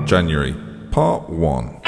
January, Part 1.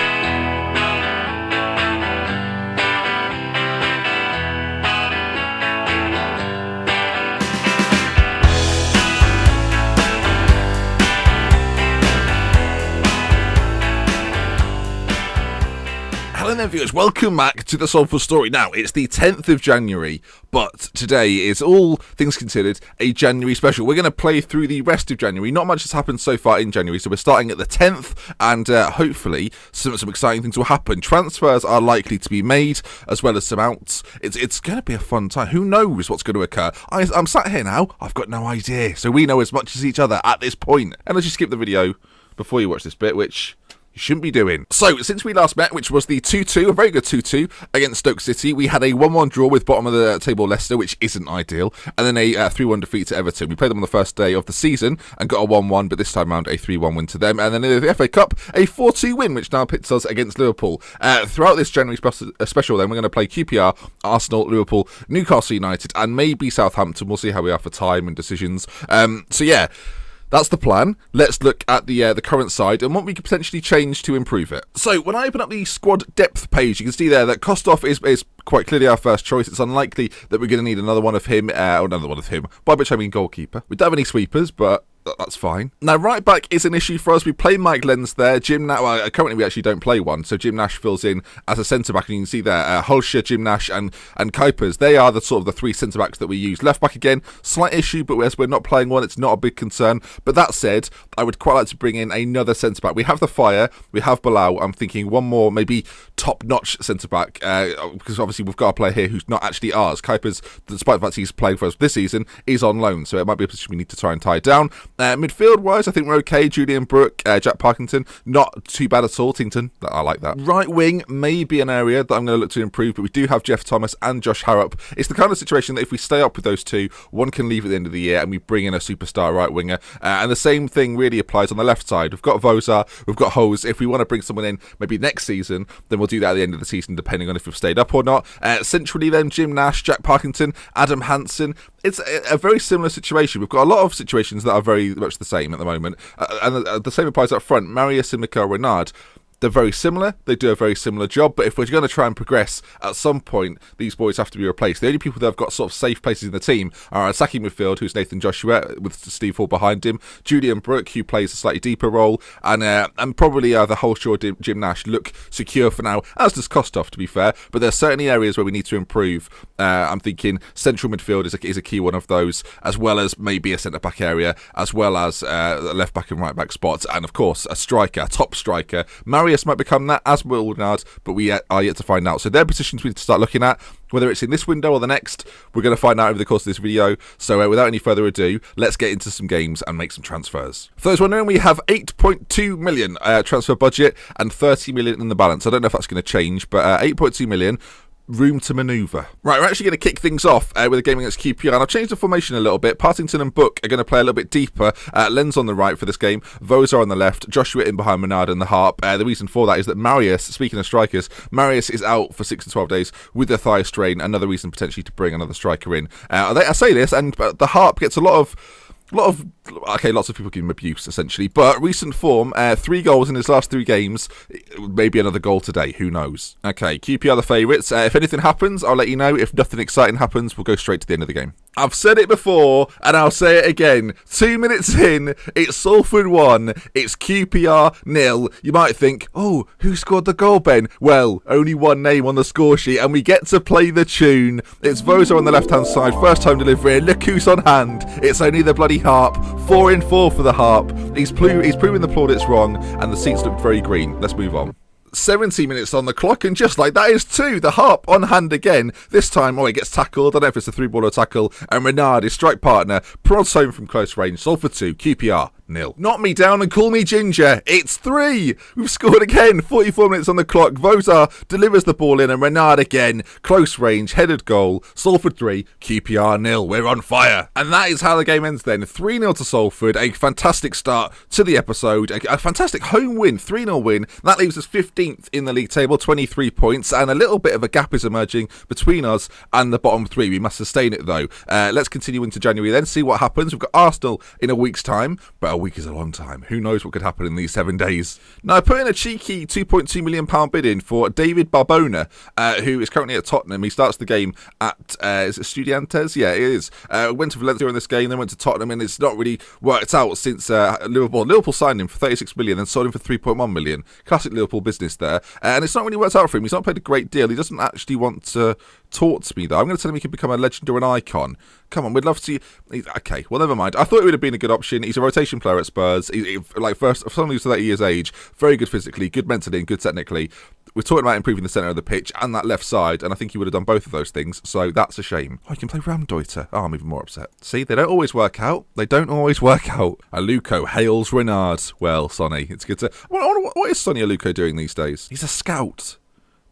Hello there viewers, welcome back to the Salford story. Now, it's the 10th of January, but today is, all things considered, a January special. We're going to play through the rest of January. Not much has happened so far in January, so we're starting at the 10th, and hopefully some exciting things will happen. Transfers are likely to be made, as well as some outs. It's going to be a fun time. Who knows what's going to occur? I'm sat here now, I've got no idea, so we know as much as each other at this point. And let's just skip the video before you watch this bit, which you shouldn't be doing. So, since we last met, which was the 2-2, a very good 2-2 against Stoke City, we had a 1-1 draw with bottom of the table Leicester, which isn't ideal, and then a 3-1 defeat to Everton. We played them on the first day of the season and got a 1-1, but this time around a 3-1 win to them. And then in the FA Cup, a 4-2 win, which now pits us against Liverpool. Throughout this January special, then, we're going to play QPR, Arsenal, Liverpool, Newcastle United, and maybe Southampton. We'll see how we are for time and decisions. So yeah, that's the plan. Let's look at the current side and what we could potentially change to improve it. So when I open up the squad depth page, you can see there that Kostov is quite clearly our first choice. It's unlikely that we're going to need another one of him, by which I mean goalkeeper. We don't have any sweepers, but that's fine. Now, right back is an issue for us. We play Mike Lenz there. Currently we actually don't play one, so Jim Nash fills in as a centre-back, and you can see there, Hulscher, Jim Nash, and Kuipers. They are the sort of the three centre-backs that we use. Left back again, slight issue, but as we're not playing one, it's not a big concern. But that said, I would quite like to bring in another centre-back. We have the Fire, we have Bilal. I'm thinking one more, maybe top-notch centre-back, because obviously we've got a player here who's not actually ours. Kuipers, despite the fact he's playing for us this season, is on loan, so it might be a position we need to try and tie down. Midfield-wise, I think we're okay. Julian Brook, Jack Parkinson, not too bad at all. Tington, I like that. Right wing may be an area that I'm going to look to improve, but we do have Jeff Thomas and Josh Harrop. It's the kind of situation that if we stay up with those two, one can leave at the end of the year and we bring in a superstar right winger. And the same thing really applies on the left side. We've got Vozar, we've got Hose. If we want to bring someone in maybe next season, then we'll do that at the end of the season, depending on if we've stayed up or not. Centrally then, Jim Nash, Jack Parkinson, Adam Hansen. It's a very similar situation. We've got a lot of situations that are very much the same at the moment. And the same applies up front. Marius and Mikel Renard, they're very similar. They do a very similar job. But if we're going to try and progress, at some point, these boys have to be replaced. The only people that have got sort of safe places in the team are our attacking midfield, who's Nathan Joshua, with Steve Hall behind him. Julian Brook, who plays a slightly deeper role. And probably the Hulshaw, Jim Nash look secure for now, as does Kostov, to be fair. But there's certainly areas where we need to improve. I'm thinking central midfield is a key one of those, as well as maybe a centre-back area, as well as left-back and right-back spots. And, of course, a striker, a top striker. Marius might become that, as will Renard, but we are yet to find out. So they're positions we need to start looking at. Whether it's in this window or the next, we're going to find out over the course of this video. So without any further ado, let's get into some games and make some transfers. For those wondering, we have 8.2 million transfer budget and 30 million in the balance. I don't know if that's going to change, but 8.2 million. Room to manoeuvre. Right, we're actually going to kick things off with a game against QPR, and I've changed the formation a little bit. Partington and Book are going to play a little bit deeper. Lenz on the right for this game, Vozar on the left, Joshua in behind Renard and the Harp. The reason for that is that Marius, speaking of strikers, Marius is out for 6 to 12 days with a thigh strain. Another reason potentially to bring another striker in. I say this, and the Harp gets lots of people give him abuse, essentially. But recent form, 3 goals in his last 3 games, maybe another goal today, who knows. Okay, QPR the favourites. If anything happens, I'll let you know. If nothing exciting happens, we'll go straight to the end of the game. I've said it before, and I'll say it again. 2 minutes in, it's Salford 1, it's QPR 0. You might think, oh, who scored the goal, Ben? Well, only one name on the score sheet, and we get to play the tune. It's Vozar on the left-hand side, first time delivery, look who's on hand. It's only the bloody Harp. 4 in 4 for the Harp. He's proving the plaudits wrong, and the seats look very green. Let's move on. 70 minutes on the clock, and just like that is 2. The Harp on hand again. This time, he gets tackled. I don't know if it's a 3-baller tackle. And Renard, his strike partner, prods home from close range. Salford 2, QPR 0. Knock me down and call me Ginger. It's 3. We've scored again. 44 minutes on the clock. Vozar delivers the ball in, and Renard again. Close range, headed goal. Salford 3, QPR 0. We're on fire. And that is how the game ends then. 3-0 to Salford. A fantastic start to the episode. A fantastic home win. 3-0 win. That leaves us 15th in the league table. 23 points. And a little bit of a gap is emerging between us and the bottom 3. We must sustain it though. Let's continue into January then. See what happens. We've got Arsenal in a week's time. But a week is a long time. Who knows what could happen in these 7 days? Now, I put in a cheeky £2.2 million bid in for David Barbona, who is currently at Tottenham. He starts the game at, is it Estudiantes? Yeah, it is. Went to Valencia in this game, then went to Tottenham, and it's not really worked out since Liverpool. Liverpool signed him for 36 million, then sold him for 3.1 million. Classic Liverpool business there. And it's not really worked out for him. He's not played a great deal. He doesn't actually want to talk to me, though. I'm going to tell him he can become a legend or an icon. Come on, we'd love to. Okay, well, never mind. I thought it would have been a good option. He's a rotation player at Spurs. First, for someone who's 30 years age, very good physically, good mentally, and good technically. We're talking about improving the centre of the pitch and that left side, and I think he would have done both of those things, so that's a shame. Oh, he can play Ramdeuter. Oh, I'm even more upset. See, they don't always work out. Aluko hails Renard. Well, Sonny, it's good to... What is Sonny Aluko doing these days? He's a scout,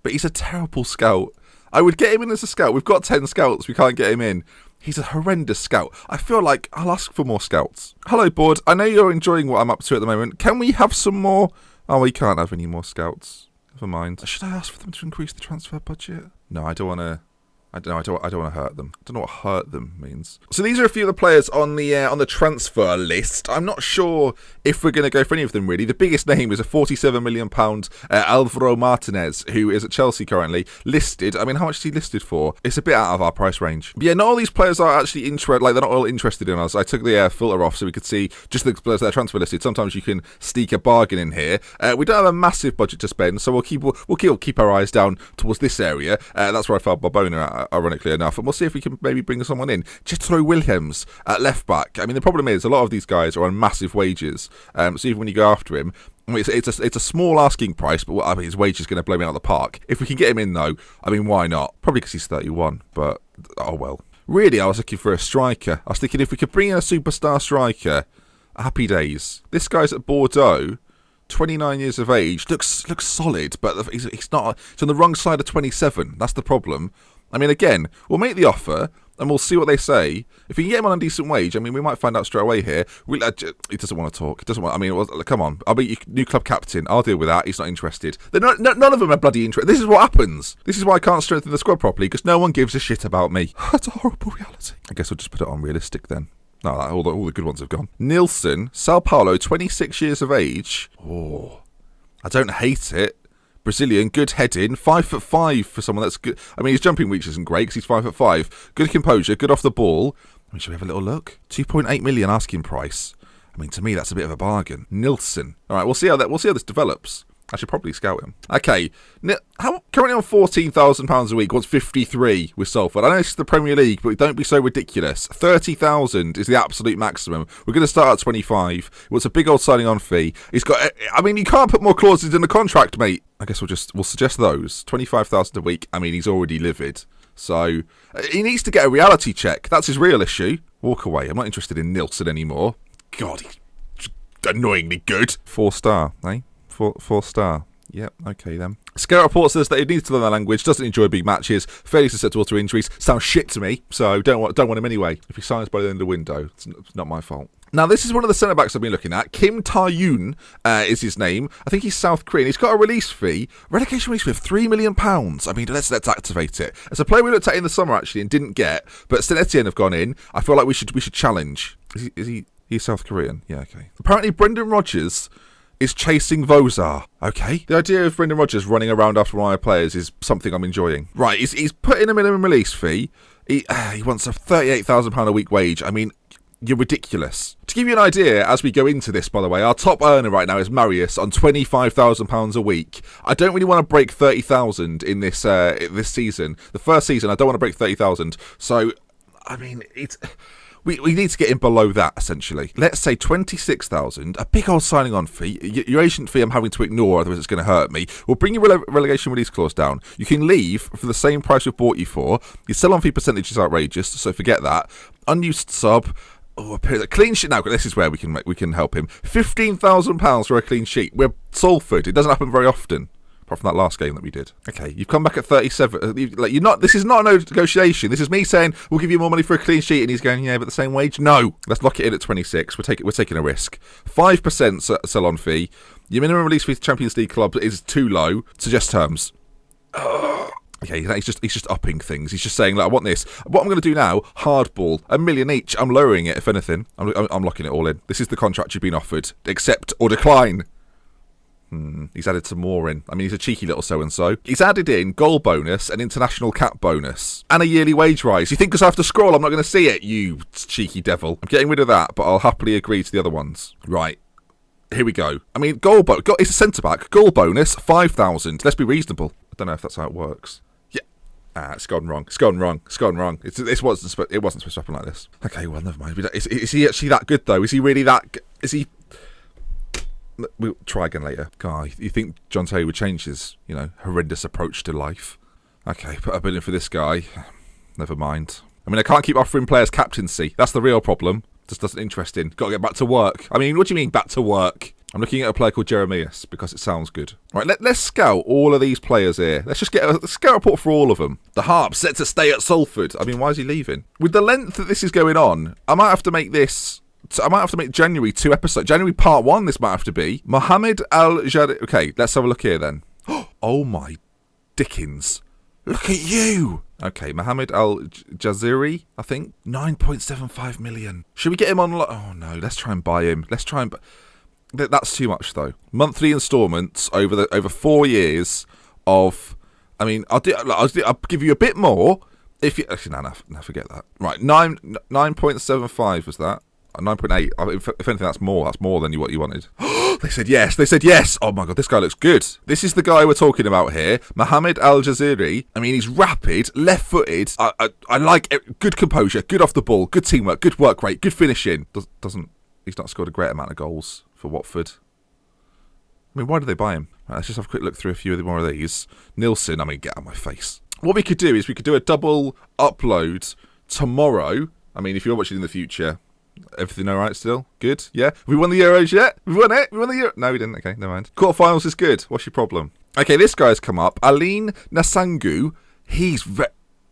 but he's a terrible scout. I would get him in as a scout. We've got 10 scouts. We can't get him in. He's a horrendous scout. I feel like I'll ask for more scouts. Hello, board. I know you're enjoying what I'm up to at the moment. Can we have some more? Oh, we can't have any more scouts. Never mind. Should I ask for them to increase the transfer budget? No, I don't want to. I don't want to hurt them. I don't know what hurt them means. So these are a few of the players on the transfer list. I'm not sure if we're going to go for any of them, really. The biggest name is a £47 million Alvaro Martinez, who is at Chelsea currently, listed. I mean, how much is he listed for? It's a bit out of our price range. But yeah, not all these players are actually interested. Like, they're not all interested in us. I took the filter off so we could see just the players that are transfer listed. Sometimes you can sneak a bargain in here. We don't have a massive budget to spend, so we'll keep our eyes down towards this area. That's where I found Barbona at, ironically enough, and we'll see if we can maybe bring someone in. Jethro Williams at left back. I mean, the problem is a lot of these guys are on massive wages, so even when you go after him, I mean, it's a small asking price, but I mean, his wage is going to blow me out of the park. If we can get him in, though, I mean, why not? Probably because he's 31, but oh well. Really, I was looking for a striker. I was thinking if we could bring in a superstar striker, happy days. This guy's at Bordeaux. 29 years of age, looks solid, but he's not. It's on the wrong side of 27. That's the problem. I mean, again, we'll make the offer and we'll see what they say. If we can get him on a decent wage, I mean, we might find out straight away here. He doesn't want to talk. He doesn't want. I mean, well, come on. I'll be your new club captain. I'll deal with that. He's not interested. None of them are bloody interested. This is what happens. This is why I can't strengthen the squad properly, because no one gives a shit about me. That's a horrible reality. I guess I'll just put it on realistic then. No, all the good ones have gone. Nilsson, Sao Paulo, 26 years of age. Oh, I don't hate it. Brazilian, good heading, 5'5" for someone that's good. I mean, his jumping reach isn't great because he's 5'5". Good composure, good off the ball. I mean, shall we have a little look? 2.8 million asking price. I mean, to me, that's a bit of a bargain. Nilsson. All right, we'll see how this develops. I should probably scout him. Okay, currently on £14,000 a week, wants 53 with Salford. I know this is the Premier League, but don't be so ridiculous. 30,000 is the absolute maximum. We're going to start at 25. He wants a big old signing on fee. He's got. I mean, you can't put more clauses in the contract, mate. I guess we'll suggest those. 25,000 a week. I mean, he's already livid, so he needs to get a reality check. That's his real issue. Walk away. I'm not interested in Nilsson anymore. God, he's annoyingly good. 4-star, eh? 4-star. Yep, okay then. Scout report says that he needs to learn the language, doesn't enjoy big matches, fairly susceptible to injuries. Sounds shit to me, so don't want him anyway. If he signs by the end of the window, it's not my fault. Now, this is one of the centre-backs I've been looking at. Kim Ta-yoon is his name. I think he's South Korean. He's got a release fee, relegation release fee of £3 million. I mean, let's activate it. It's a player we looked at in the summer, actually, and didn't get, but Saint Etienne have gone in. I feel like we should challenge. He's South Korean? Yeah, okay. Apparently, Brendan Rodgers is chasing Vozar. Okay. The idea of Brendan Rodgers running around after one of my players is something I'm enjoying. Right, he's put in a minimum release fee. He wants a £38,000 a week wage. I mean, you're ridiculous. To give you an idea, as we go into this, by the way, our top earner right now is Marius on £25,000 a week. I don't really want to break 30,000 in this season. The first season, I don't want to break 30,000. So, I mean, We need to get in below that, essentially. Let's say 26,000, a big old signing on fee. Your agent fee I'm having to ignore, otherwise it's going to hurt me. We'll bring your relegation release clause down. You can leave for the same price we've bought you for. Your sell-on fee percentage is outrageous, so forget that. Unused sub. Oh, a clean sheet. Now, this is where we can help him. £15,000 for a clean sheet. We're Salford. It doesn't happen very often. Apart from that last game that we did. Okay, you've come back at 37. You're not. This is not a negotiation. This is me saying we'll give you more money for a clean sheet, and he's going, yeah, but the same wage. No, let's lock it in at 26. We're taking a risk. 5% sell-on fee. Your minimum release fee to Champions League club is too low. Suggest terms. Okay, he's just upping things. He's just saying, like, I want this. What I'm going to do now, hardball, $1 million each. I'm lowering it, if anything. I'm locking it all in. This is the contract you've been offered. Accept or decline. He's added some more in. I mean, he's a cheeky little so-and-so. He's added in goal bonus, an international cap bonus, and a yearly wage rise. You think because I have to scroll I'm not going to see it, you cheeky devil. I'm getting rid of that, but I'll happily agree to the other ones. Right. Here we go. I mean, it's a centre-back. Goal bonus, 5,000. Let's be reasonable. I don't know if that's how it works. Yeah. It's gone wrong. It wasn't supposed to happen like this. Okay, well, never mind. Is he actually that good, though? Is he really that... Is he... We'll try again later. Guy, you think John Terry would change his, horrendous approach to life? Okay, put a bid in for this guy. Never mind. I mean, I can't keep offering players captaincy. That's the real problem. Just doesn't interest in. Got to get back to work. I mean, what do you mean back to work? I'm looking at a player called Jeremias because it sounds good. Right, let's scout all of these players here. Let's just get a scout report for all of them. The Harp set to stay at Salford. I mean, why is he leaving? With the length that this is going on, I might have to make January 2 episodes. January part 1 this might have to be. Mohammed Al-Jari... Okay, let's have a look here then. Oh my Dickens. Look at you. Okay, Mohammed Al-Jaziri, I think. 9.75 million. Should we get him on... Oh no, let's try and buy him. That's too much though. Monthly instalments over 4 years of... I mean, I'll give you a bit more if you... Actually, no, forget that. Right, 9.75 was that. 9.8. If anything, that's more. That's more than what you wanted. They said yes. Oh my god, this guy looks good. This is the guy we're talking about here. Mohammed Al-Jaziri. I mean, he's rapid, left-footed. I like it. Good composure, good off the ball, good teamwork, good work rate, good finishing. He's not scored a great amount of goals for Watford. I mean, why did they buy him? Right, let's just have a quick look through a few more of these. Nilsson, I mean, get out of my face. What we could do is we could do a double upload tomorrow. I mean, if you're watching in the future... Everything all right still? Good? Yeah? Have we won the Euros yet? We won it? We won the Euros? No, we didn't. Okay, never mind. Quarterfinals is good. What's your problem? Okay, this guy's come up. Aline Nasangu. He's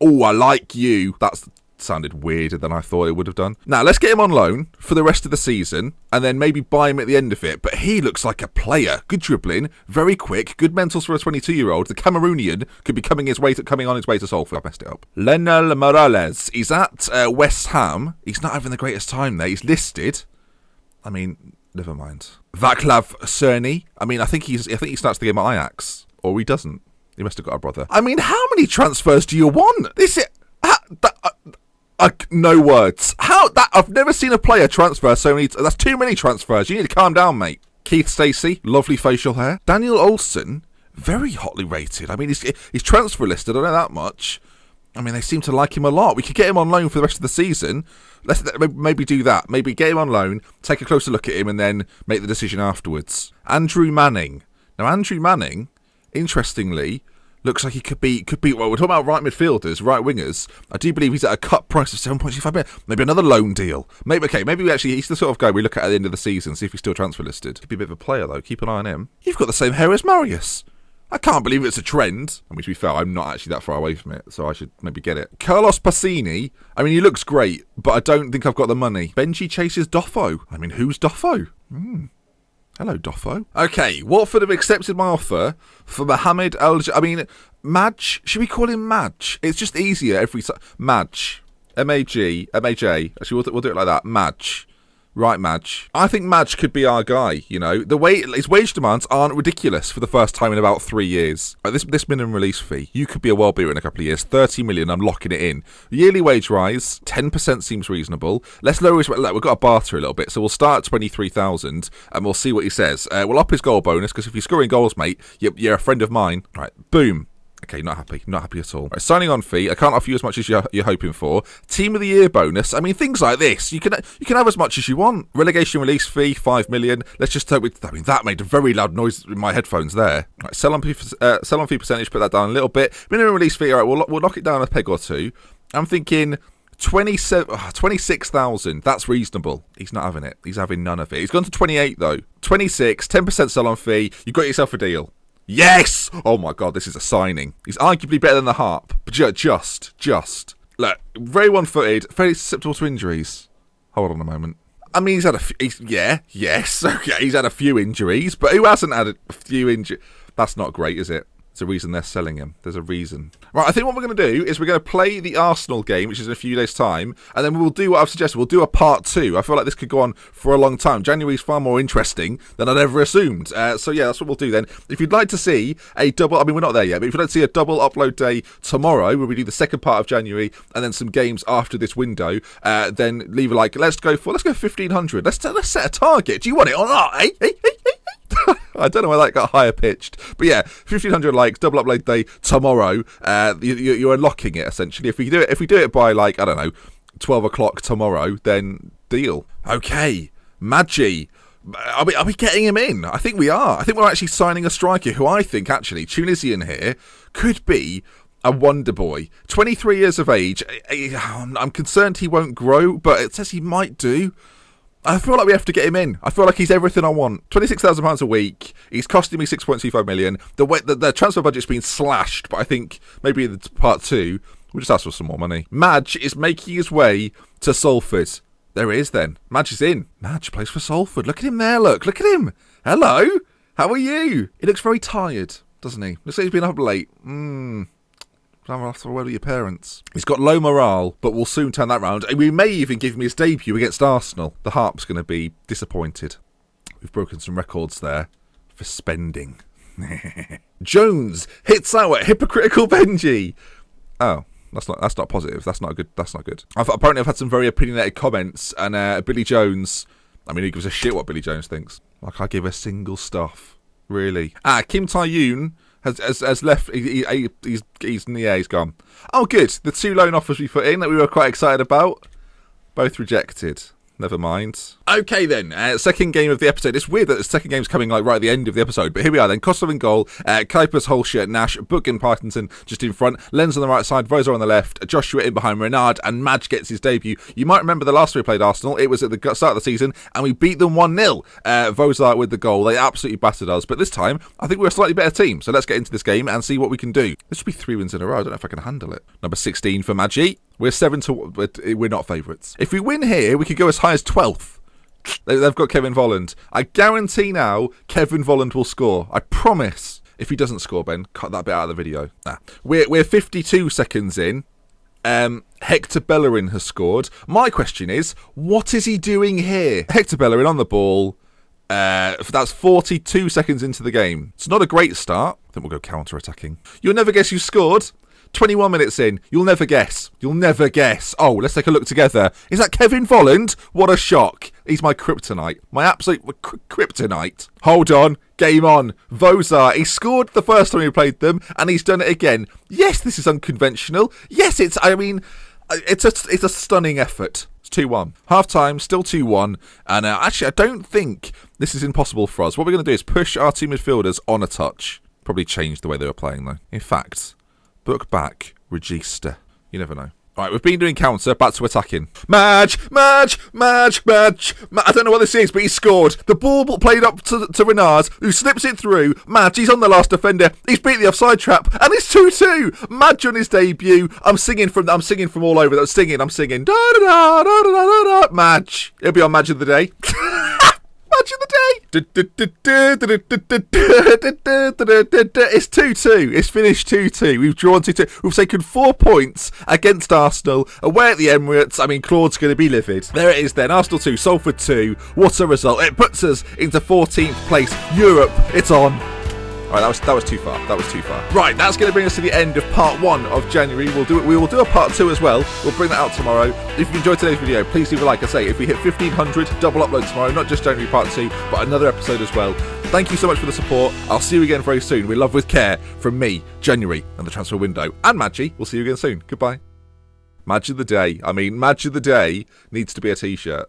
I like you. That's sounded weirder than I thought it would have done. Now, let's get him on loan for the rest of the season and then maybe buy him at the end of it. But he looks like a player. Good dribbling, very quick, good mentals for a 22-year-old. The Cameroonian could be coming on his way to Salford. I messed it up. Lenel Morales. He's at West Ham. He's not having the greatest time there. He's listed. I mean, never mind. Vaclav Cerny. I mean, I think he starts the game at Ajax. Or he doesn't. He must have got a brother. I mean, how many transfers do you want? No words. I've never seen a player transfer so many. That's too many transfers. You need to calm down, mate. Keith Stacey, lovely facial hair. Daniel Olsen, very hotly rated. I mean, he's transfer listed. I don't know that much. I mean, they seem to like him a lot. We could get him on loan for the rest of the season. Let's maybe do that. Maybe get him on loan, take a closer look at him, and then make the decision afterwards. Andrew Manning. Now, Andrew Manning, interestingly, looks like he could be. Well, we're talking about right midfielders, right wingers. I do believe he's at a cut price of 7.25 million. Maybe another loan deal. Maybe he's the sort of guy we look at the end of the season, see if he's still transfer listed. Could be a bit of a player though. Keep an eye on him. You've got the same hair as Marius. I can't believe it's a trend. I mean, to be fair, I'm not actually that far away from it, so I should maybe get it. Carlos Passini. I mean, he looks great, but I don't think I've got the money. Benji chases Doffo. I mean, who's Doffo? Hello, Doffo. Okay, Watford have accepted my offer for Mohammed Madge. Should we call him Madge? It's just easier every time. Madge. M-A-G. M-A-J. Actually, we'll do it like that. Madge. Right, Madge. I think Madge could be our guy, his wage demands aren't ridiculous for the first time in about 3 years. This minimum release fee, you could be a world beater in a couple of years. 30 million, I'm locking it in. Yearly wage rise, 10% seems reasonable. Let's lower his... Look, we've got to barter a little bit, so we'll start at 23,000 and we'll see what he says. We'll up his goal bonus, because if you're scoring goals, mate, you're a friend of mine. Right, boom. Okay, not happy at all. Right, signing on fee, I can't offer you as much as you're hoping for. Team of the year bonus, I mean, things like this, you can have as much as you want. Relegation release fee, 5 million. Let's just hope that made a very loud noise in my headphones there. Right, sell on fee percentage, put that down a little bit. Minimum release fee, all right, we'll knock it down a peg or two. I'm thinking 26,000, that's reasonable. He's not having it. He's having none of it. He's gone to 28 though. 26, 10% sell on fee. You got yourself a deal. Yes! Oh my god, this is a signing. He's arguably better than the Harp. But just. Look, very one-footed, very susceptible to injuries. Hold on a moment. I mean, he's had he's had a few injuries, but who hasn't had a few injuries? That's not great, is it? There's a reason they're selling him. There's a reason. Right, I think what we're going to do is we're going to play the Arsenal game, which is in a few days' time, and then we'll do what I've suggested. We'll do a part 2. I feel like this could go on for a long time. January's far more interesting than I'd ever assumed. So yeah, that's what we'll do then. If you'd like to see a double, I mean, we're not there yet, but if you'd like to see a double upload day tomorrow, where we do the second part of January, and then some games after this window, then leave a like. Let's go 1,500. Let's set a target. Do you want it or not? Hey, hey, hey, hey. I don't know why that got higher pitched, but yeah, 1,500 likes, double upload day tomorrow. You're unlocking it essentially. If we do it by like, I don't know, 12 o'clock tomorrow, then deal. Okay, Maggi. Are we getting him in? I think we are. I think we're actually signing a striker who I think actually Tunisian here could be a wonder boy. 23 years of age. I'm concerned he won't grow, but it says he might do. I feel like we have to get him in. I feel like he's everything I want. £26,000 a week. He's costing me 6.25 million. The transfer budget's been slashed, but I think maybe in part 2, we'll just ask for some more money. Madge is making his way to Salford. There he is then. Madge is in. Madge plays for Salford. Look at him there, look. Look at him. Hello. How are you? He looks very tired, doesn't he? Looks like he's been up late. I'll have to word with your parents. He's got low morale, but we'll soon turn that round. And we may even give him his debut against Arsenal. The Harp's going to be disappointed. We've broken some records there for spending. Jones hits out hypocritical Benji. Oh, that's not positive. That's not good. Apparently I've had some very opinionated comments, and Billy Jones, I mean, he gives a shit what Billy Jones thinks. Like, I give a single stuff. Really. Kim Tae-yoon has left. He's gone. Oh, good. The 2 loan offers we put in that we were quite excited about, both rejected. Never mind. Okay then, second game of the episode. It's weird that the second game's coming like right at the end of the episode, but here we are then. Kosovo in goal, Kuipers, Holscher, Nash, Book and Parkinson just in front, Lenz on the right side, Voser on the left, Joshua in behind Renard, and Madge gets his debut. You might remember the last time we played Arsenal, it was at the start of the season, and we beat them 1-0. Voser with the goal. They absolutely battered us, but this time, I think we're a slightly better team, so let's get into this game and see what we can do. This should be 3 wins in a row. I don't know if I can handle it. Number 16 for Maggi. We're 7-1. We're not favourites. If we win here, we could go as high as 12th. They've got Kevin Volland. I guarantee now Kevin Volland will score. I promise. If he doesn't score, Ben, cut that bit out of the video. We're 52 seconds in. Hector Bellerin has scored. My question is, what is he doing here? Hector Bellerin on the ball. That's 42 seconds into the game. It's not a great start. I think we'll go counter-attacking. You'll never guess who scored. 21 minutes in. You'll never guess. You'll never guess. Oh, let's take a look together. Is that Kevin Volland? What a shock. He's my kryptonite. My absolute kryptonite. Hold on. Game on. Voser. He scored the first time we played them, and he's done it again. Yes, this is unconventional. Yes, it's a stunning effort. It's 2-1. Half-time, still 2-1. And actually, I don't think this is impossible for us. What we're going to do is push our two midfielders on a touch. Probably change the way they were playing, though. In fact, book back, register. You never know. All right, we've been doing counter, back to attacking. Madge. I don't know what this is, but he scored. The ball played up to Renard, who slips it through. Madge, he's on the last defender. He's beat the offside trap, and it's 2-2. Madge on his debut. I'm singing from all over. I'm singing. Da da da da da da da. Madge. It'll be on Madge of the Day. Match of the day. It's 2-2. It's finished 2-2. We've drawn 2-2. We've taken 4 points against Arsenal away at the Emirates. I mean, Claude's going to be livid. There it is then. Arsenal 2, Salford 2. What a result. It puts us into 14th place. Europe. It's on. All right, that was too far. Right, that's going to bring us to the end of part 1 of January. We will do a part 2 as well. We'll bring that out tomorrow. If you enjoyed today's video, please leave a like. I say, if we hit 1,500, double upload tomorrow. Not just January part 2, but another episode as well. Thank you so much for the support. I'll see you again very soon. We love with care from me, January, and the transfer window. And Maggi. We'll see you again soon. Goodbye. Madge of the Day. Madge of the Day needs to be a t-shirt.